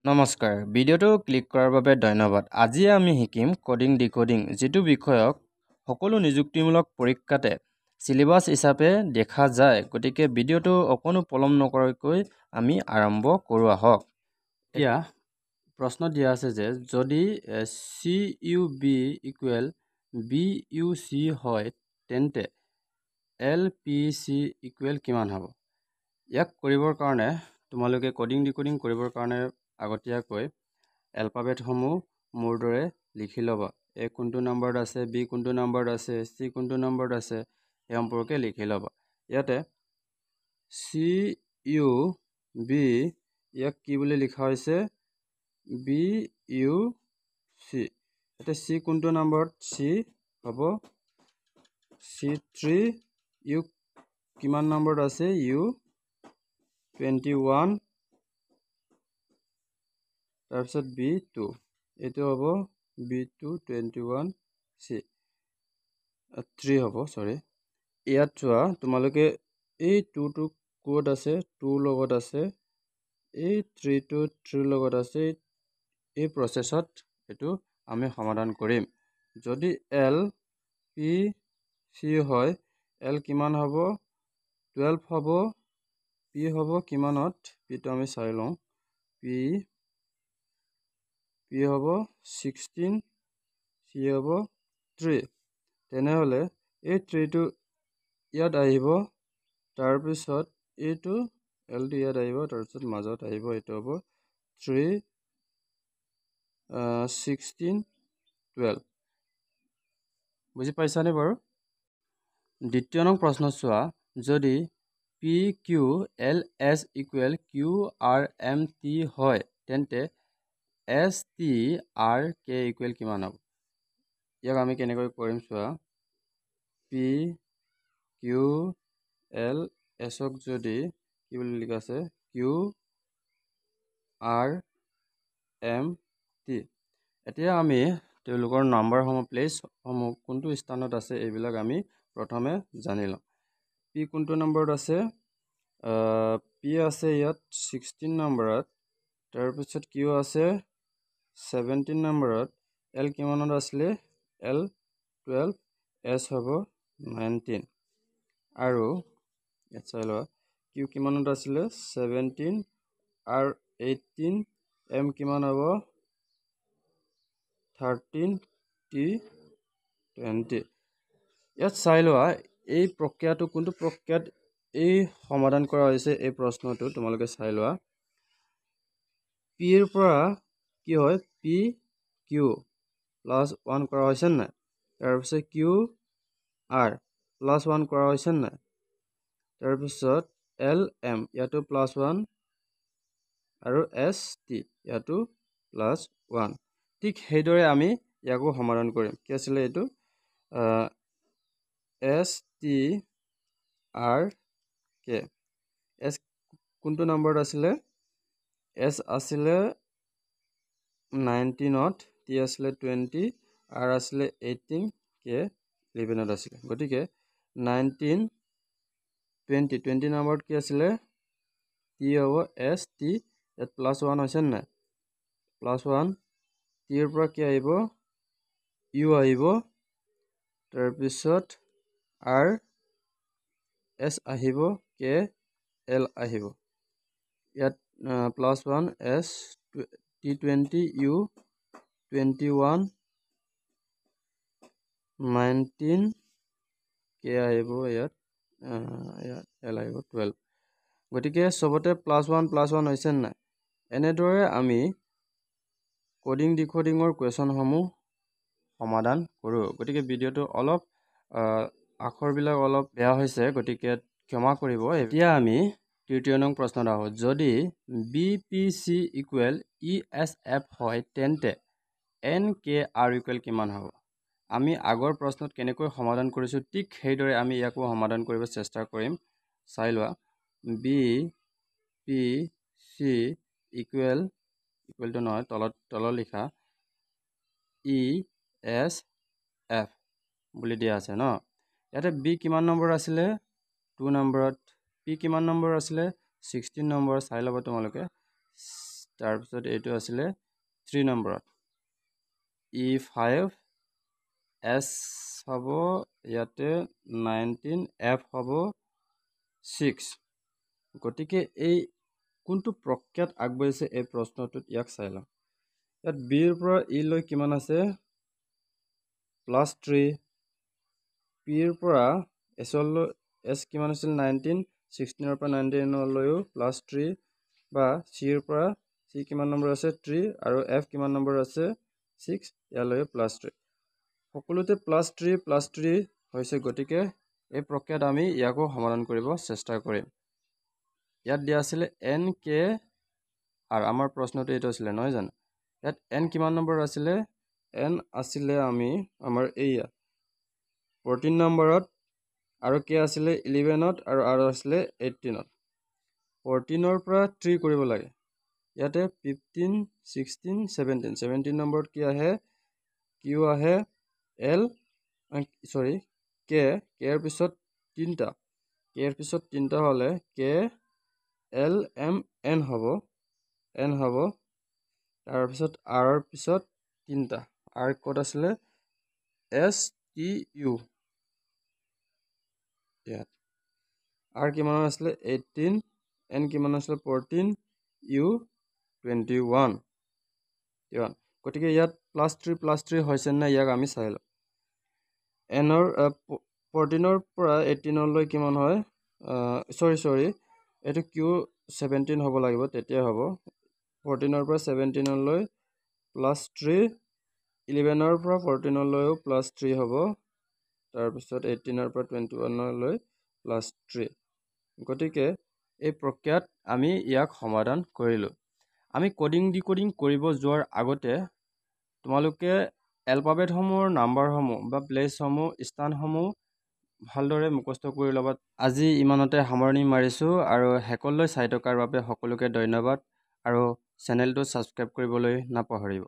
নমস্কাৰ ভিডিঅ'টো ক্লিক কৰাৰ বাবে ধন্যবাদ। আজি আমি শিকিম কোডিং ডিকোডিং, যিটো বিষয়ক সকলো নিযুক্তিমূলক পৰীক্ষাতে সিলেবাস হিচাপে দেখা যায়। গতিকে ভিডিঅ'টো অকণো পলম নকৰাকৈ আমি আৰম্ভ কৰোঁ আহক। এতিয়া প্ৰশ্ন দিয়া আছে যে যদি CUB ইকুৱেল BUC হয় তেন্তে LPC ইকুৱেল কিমান হ'ব? ইয়াক কৰিবৰ কাৰণে তোমালোকে কোডিং ডিকোডিং কৰিবৰ কাৰণে আগতীয়াকৈ এলফাবেটসমূহ মোৰ দৰে লিখি ল'বা। A কোনটো নম্বৰত আছে, B কোনটো নম্বৰত আছে, C কোনটো নম্বৰত আছে, এই সম্পৰ্কে লিখি ল'বা। ইয়াতে CUB ইয়াক কি বুলি লিখা হৈছে? BUC। ইয়াতে C কোনটো নম্বৰত? C হ'ব C3। U কিমান নম্বৰত আছে? U21। তাৰপিছত B2, এইটো হ'ব B2 21C 3 হ'ব, চৰি। ইয়াত চোৱা তোমালোকে এই 2টো ক'ত আছে? 2 লগত আছে, এই 3টো 3 লগত আছে। এই প্ৰচেছত এইটো আমি সমাধান কৰিম। যদি LPC হয়, L কিমান হ'ব? 12 হ'ব। P হ'ব কিমানত? Pটো আমি চাই লওঁ। P হ'ব 16, C হ'ব 3। তেনেহ'লে এই 3টো ইয়াত আহিব, তাৰপিছত এইটো Lটো ইয়াত আহিব, তাৰপিছত মাজত আহিব, এইটো হ'ব 3, 16, 12। বুজি পাইছানে বাৰু? দ্বিতীয় নং প্ৰশ্ন চোৱা, যদি PQLS ইকুৱেল QRMT হয় তেন্তে STRK ইকুৱেল কিমান হ'ব? ইয়াক আমি কেনেকৈ কৰিম চোৱা। PQLSক যদি কি বুলি লিখা আছে? QRMT। এতিয়া আমি তেওঁলোকৰ নাম্বাৰসমূহ, প্লেচসমূহ কোনটো স্থানত আছে এইবিলাক আমি প্ৰথমে জানি লওঁ। P কোনটো নম্বৰত আছে? P আছে ইয়াত 16 নম্বৰত। তাৰপিছত Q আছে 17 নম্বৰত। L কিমানত আছিলে? L 12, S হ'ব 19। আৰু ইয়াত চাই লোৱা Q কিমানত আছিলে? 17 আৰু 18। M কিমান হ'ব? 13, T 20। ইয়াত চাই লোৱা এই প্ৰক্ৰিয়াটো কোনটো প্ৰক্ৰিয়াত এই সমাধান কৰা হৈছে এই প্ৰশ্নটো তোমালোকে চাই লোৱা। Pৰ পৰা কি হয়? PQ +1 কৰা হৈছে নাই? তাৰপিছত QR +1 কৰা হৈছে নাই? তাৰপিছত LM ইয়াতো +1 আৰু ST ইয়াতো +1। ঠিক সেইদৰে আমি ইয়াকো সমাধান কৰিম। কি আছিলে এইটো? STRK। S কোনটো নম্বৰত আছিলে? S আছিলে 19ত, T আছিলে 20, R আছিলে 18, K 11ত আছিলে। গতিকে 19, 20 নম্বৰত কি আছিলে? T হ'ব ST। ইয়াত +1 হৈছে নাই? +1। Tৰ পৰা কি আহিব? U আহিব। তাৰপিছত R, S আহিব, K, L আহিব। ইয়াত +1 S, T20, U 21, 19, K আহিব, ইয়াত L আহিব 12। গতিকে চবতে +1 হৈছে নাই? এনেদৰে আমি কোডিং ডিকোডিঙৰ কুৱেশ্যনসমূহ সমাধান কৰোঁ। গতিকে ভিডিঅ'টো অলপ আখৰবিলাক অলপ বেয়া হৈছে, গতিকে ক্ষমা কৰিব। এতিয়া আমি তৃতীয় নং প্ৰশ্নত আহোঁ। যদি BPC ইকুৱেল ESF হয় তেন্তে NKR ইকুৱেল কিমান হ'ব? আমি আগৰ প্ৰশ্নত কেনেকৈ সমাধান কৰিছোঁ ঠিক সেইদৰে আমি ইয়াকো সমাধান কৰিব চেষ্টা কৰিম। চাই লোৱা। BPC ইকুৱেলটো নহয়, তলত লিখা ESF বুলি দিয়া আছে ন। ইয়াতে B কিমান নম্বৰ আছিলে? 2 নম্বৰত। P কিমান নম্বৰ আছিলে? 16 নম্বৰ। চাই ল'ব তোমালোকে। তাৰপিছত এইটো আছিলে 3 নম্বৰত E5 S হ'ব ইয়াতে 19 F হ'ব 6 গতিকে এই কোনটো প্ৰক্ৰিয়াত আগবাঢ়িছে এই প্ৰশ্নটোত ইয়াক চাই লওঁ ইয়াত বিৰ পৰা ই লৈ কিমান আছে +3 পিৰ পৰা এছ কিমান আছিল 19 16ৰ পৰা 19 লৈও +3 বা চিৰ পৰা চি কিমান নম্বৰ আছে 3 আৰু এফ কিমান নম্বৰ আছে 6 ইয়ালৈ +3 সকলোতে +3 হৈছে গতিকে এই প্ৰক্ৰিয়াত আমি ইয়াকো সমাধান কৰিব চেষ্টা কৰিম ইয়াত দিয়া আছিলে n k আৰু আমাৰ প্ৰশ্নটো এইটো আছিলে নহয় জানো ইয়াত n কিমান নম্বৰ আছিলে n আছিলে আমাৰ এইয়া 14 নম্বৰত আৰু k আছিলে 11ত আৰু r আছিলে 18ত 14ৰ পৰা 3 কৰিব লাগে ইয়াতে 15 16 17 নম্বৰত কি আহে q আহে l k ৰ পিছত 3টা k ৰ পিছত 3টা হলে k l m n হ'ব তাৰ পিছত r ৰ পিছত 3টা r ক'ত আছিলে s t u ইয়াত r কিমান আছিলে 18 n কিমান আছিলে 14 u 21 গতিকে ইয়াত +3 হৈছে নে ইয়াক আমি চাই লওঁ n ৰ 14ৰ পৰা 18 লৈ কিমান হয় এইটো q 17 হ'ব লাগিব তেতিয়া হ'ব 14ৰ পৰা 17 লৈ +3 11ৰ পৰা 14 লৈও +3 হ'ব তাৰপিছত 18ৰ পৰা 21 লৈ +3 গতিকে এই প্ৰক্ৰিয়াত আমি ইয়াক সমাধান কৰিলোঁ আমি কোডিং ডিকোডিং কৰিব যোৱাৰ আগতে তোমালোকে এলফাবেটসমূহৰ নাম্বাৰসমূহ বা প্লেচসমূহ স্থানসমূহ ভালদৰে মুখস্থ কৰি ল'বা আজি ইমানতে সামৰণি মাৰিছোঁ আৰু শেষলৈ চাই থকাৰ বাবে সকলোকে ধন্যবাদ আৰু চেনেলটো ছাবস্ক্ৰাইব কৰিবলৈ নাপাহৰিব